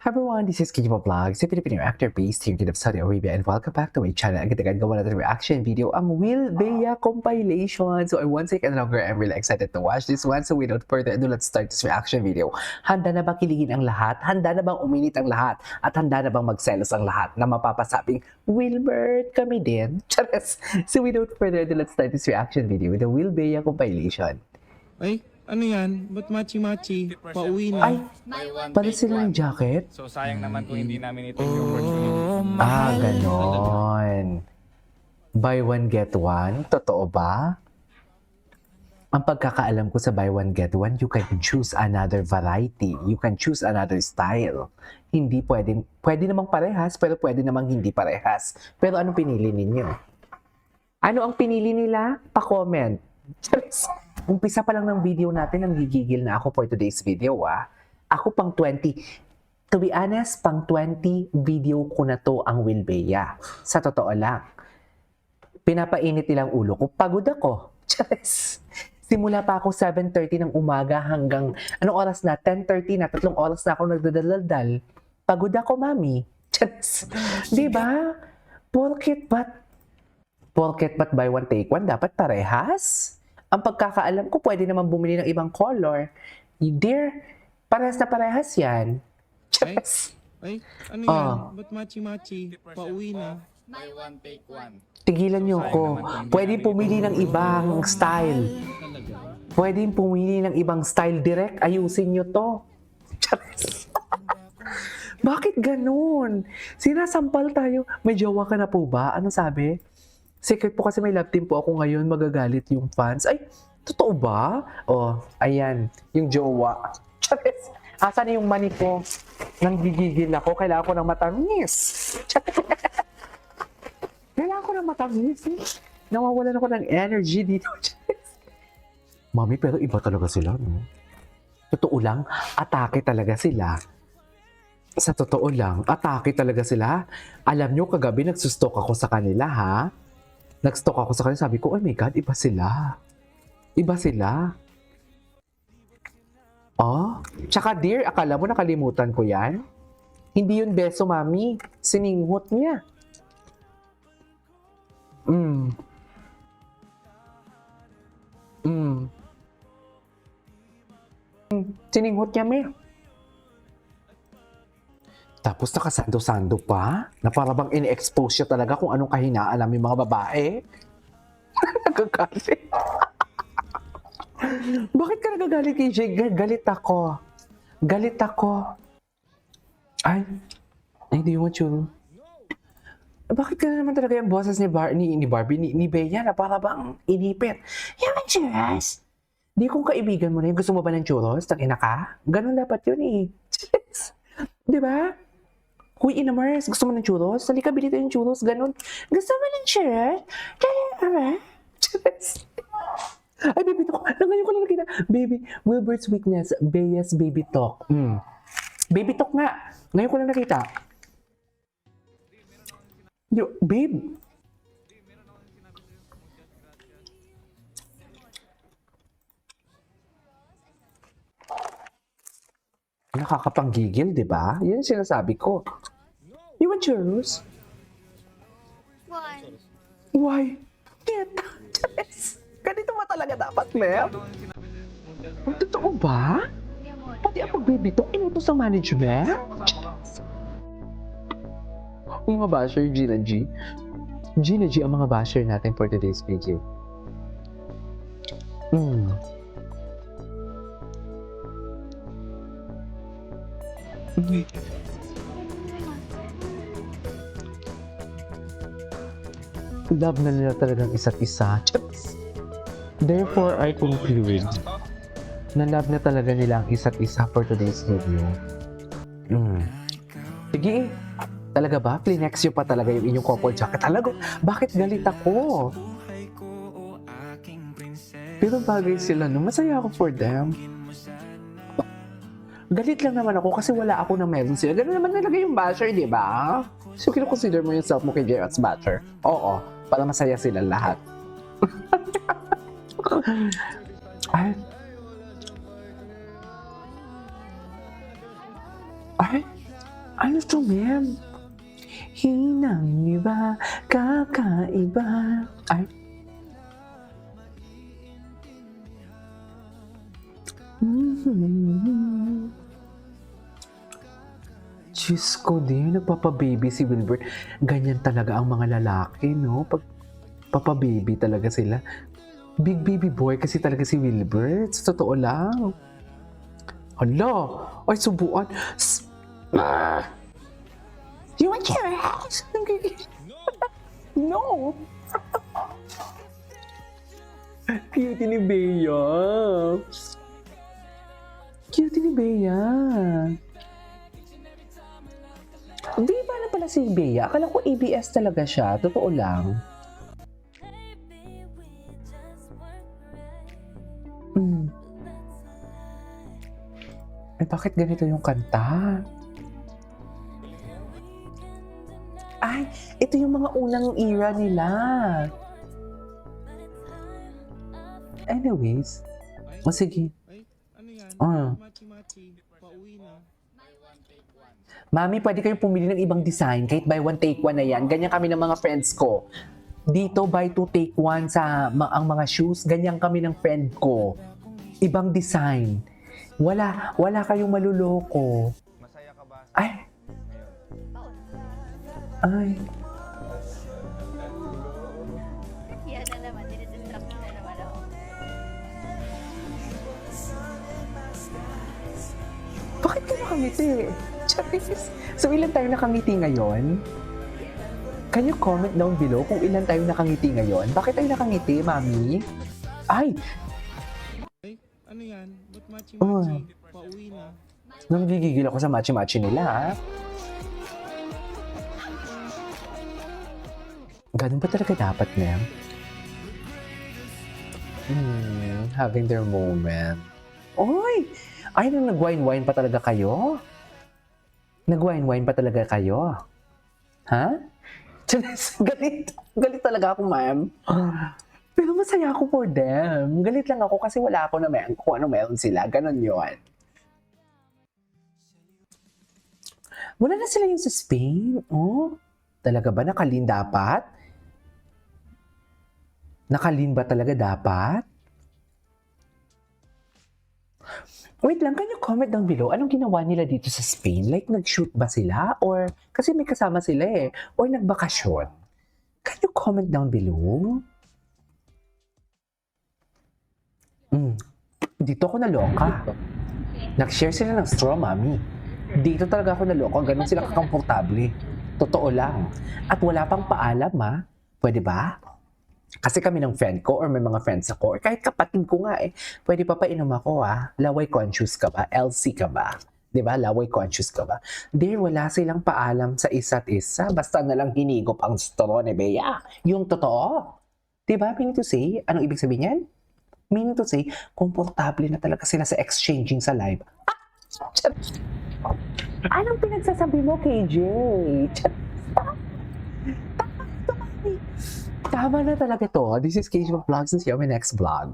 Hi everyone, this is Kijibo Vlogs, a Filipino actor based here in Saudi Arabia, and welcome back to my channel. Agad-agad gawa natin reaction video, ang Will Bea compilation. So I won't take any longer, I'm really excited to watch this one. So without further ado, let's start this reaction video. Handa na bang kiligin ang lahat? Handa na bang uminit ang lahat? At handa na bang magselos ang lahat na mapapasabing, Wilbert, kami din? Charas! So without further ado, let's start this reaction video with the Will Bea compilation. Ay, ano yan? Ba't machi-machi? Pauwi Ay, na. pala sila ng jacket? So sayang naman kung hindi namin ito yung opportunity. Ganon. Buy one, get one? Totoo ba? Ang pagkakaalam ko sa buy one, get one, you can choose another variety. You can choose another style. Hindi pwede namang parehas, pero pwede namang hindi parehas. Pero anong pinili ninyo? Ano ang pinili nila? Pa-comment. Umpisa pa lang ng video natin, ang gigigil na ako for today's video, Ako pang 20. To be honest, pang 20 video ko na to ang Will Bea. Sa totoo lang. Pinapainit nilang ulo ko. Pagod ako. Charis. Simula pa ako 7:30 ng umaga hanggang, anong oras na? 10:30 na. 3 oras na ako nagdadaldal. Pagod ako, mami. Charis. Diba? Porket ba't buy one take one? Dapat parehas? Ang pagkakaalam ko, pwede naman bumili ng ibang color. Dear, parehas na parehas yan. Charis. Ay, ano yan? Ba't machi-machi? Pauwi na. Buy one, take one. Tigilan niyo ko. Pwede pumili ng ibang style. Pwede pumili ng ibang style direct. Ayusin niyo to. Charis. Bakit ganun? Sinasampal tayo. May jowa ka na po ba? Ano sabi? Secret po kasi may love team po ako ngayon. Magagalit yung fans. Ay, totoo ba? Oh, ayan. Yung jowa. Charis. Asan na yung money ko? Nanggigigil ako. Kailangan ko ng matamis. Kailangan ko ng matamis. Nawawalan ako ng energy dito. Mami, pero iba talaga sila, no? Totoo lang, atake talaga sila. Sa totoo lang, atake talaga sila. Alam nyo, kagabi nagsustok ako sa kanila, ha? Nag-stalk ako sa kanila, sabi ko, oh my God, iba sila. Iba sila. Oh, tsaka dear, akala mo nakalimutan ko yan? Hindi yun beso, mami. Sininghot niya. Sininghot niya, me. Tapos nakasando-sando pa, na para bang in-expose siya talaga kung anong kahinaan namin mga babae. Nagagalit. Bakit ka nagagalit, KJ? Galit ako. Galit ako. Ay, hindi mo tsuro. Bakit ka naman talaga yung boses ni Barbie, ni Bea, na para bang inipit? Yaman, churros. Di kong kaibigan mo na yun. Gusto mo ba ng churros? Tangina ka? Ganun dapat yun eh. Di ba? Huy, inamers, gusto mo ng churros? Halika, bili tayo ng churros, ganun. Gusto mo ng churros? Churros. Ay, baby talk. Ngayon ko lang nakita. Baby, Wilbert's weakness, Bea's baby talk. Baby talk nga. Ngayon ko lang nakita. Yo, babe. Nakakapanggigil, di ba? Yan sinasabi ko. You want churros? Why? Why? Get. Ganito ba talaga dapat, Mel? Totoo ba? Pati ako, baby, to inutos sa management? Mga basher, Gina G. Gina G ang mga basher natin for today's video. Love na nila talagang isa't isa. Therefore, I conclude na love na talaga nila ang isa't isa for today's video. Sige, talaga ba? Flinex yun pa talaga yung inyong couple jacket. Talaga, bakit galit ako? Pero bagay sila, no? Masaya ako for them. Galit lang naman ako kasi wala ako na meron sila. Ganun naman talaga yung basher, di ba? So, kino-consider mo yung self mo kay J.R.'s basher? Oo, para masaya sila lahat. Ay, Ano to, ma'am? Hinang iba, kakaiba. Ay. Diyos ko din, nagpapababy si Wilbert. Ganyan talaga ang mga lalaki, no? Pag papababy talaga sila. Big baby boy kasi talaga si Wilbert. Sa totoo lang. Hala! Ay, subuan. You want your ass? No! Cute ni Bea. Cute ni Bea. Di ba na pala si Bea? Akala ko ABS talaga siya. Totoo lang. Eh, bakit ganito yung kanta? Ay, ito yung mga unang era nila. Anyways. O sige. Ay, ano yan? Ah. Machi-machi. Pauwi na. Mami, pwede kayong pumili ng ibang design. Kahit buy one, take one na yan. Ganyan kami ng mga friends ko. Dito, buy two, take one sa ang mga shoes. Ganyan kami ng friend ko. Ibang design. Wala kayong maluloko. Masaya ka ba Ay. Ay. Yan na naman, dinisistrap na naman ako. Bakit ka nakangiti? Charis. So, ilan tayo nakangiti ngayon? Can you comment down below kung ilan tayo nakangiti ngayon? Bakit tayo nakangiti, Mami? Ay! Ay, ano yan? Ba't machi-machi? Oh. Pauwi na. Nanggigigil ako sa matchi-matchi nila, ha? Ganun ba talaga dapat, ma'am? Having their moment. Oy! Ay, nag-wine-wine pa talaga kayo? Nag-wine-wine pa talaga kayo? Ha? Galit. Galit talaga ako, ma'am. Pero masaya ako for them. Galit lang ako kasi wala ako na meron kung ano meron sila. Ganon yun. Wala na sila yung sa Spain. Oh, talaga ba? Nakalin dapat? Nakalin ba talaga dapat? Wait lang, can you comment down below? Anong ginawa nila dito sa Spain? Like, nag-shoot ba sila? Or, kasi may kasama sila eh. Or nagbakasyon? Can you comment down below? Dito ako naloka. Nag-share sila ng straw, mami. Dito talaga ako naloka. Ganun sila kakomportable. Totoo lang. At wala pang paalam, ha? Pwede ba? Kasi kami ng friend ko or may mga friends ako or kahit kapatid ko nga eh, pwede pa painom ako laway conscious ka ba? LC ka ba? 'Di ba? Laway conscious ka ba? Dear, wala silang paalam sa isa't isa. Basta na lang hinigop ang straw ni Bea. Yung totoo. 'Di ba? Meaning to say, anong ibig sabihin yan? Meaning to say, komportable na talaga sila sa exchanging sa live. Anong pinagsasabi mo, KJ? Tama na talaga to. This is KJ Vlogs. See you on my next vlog.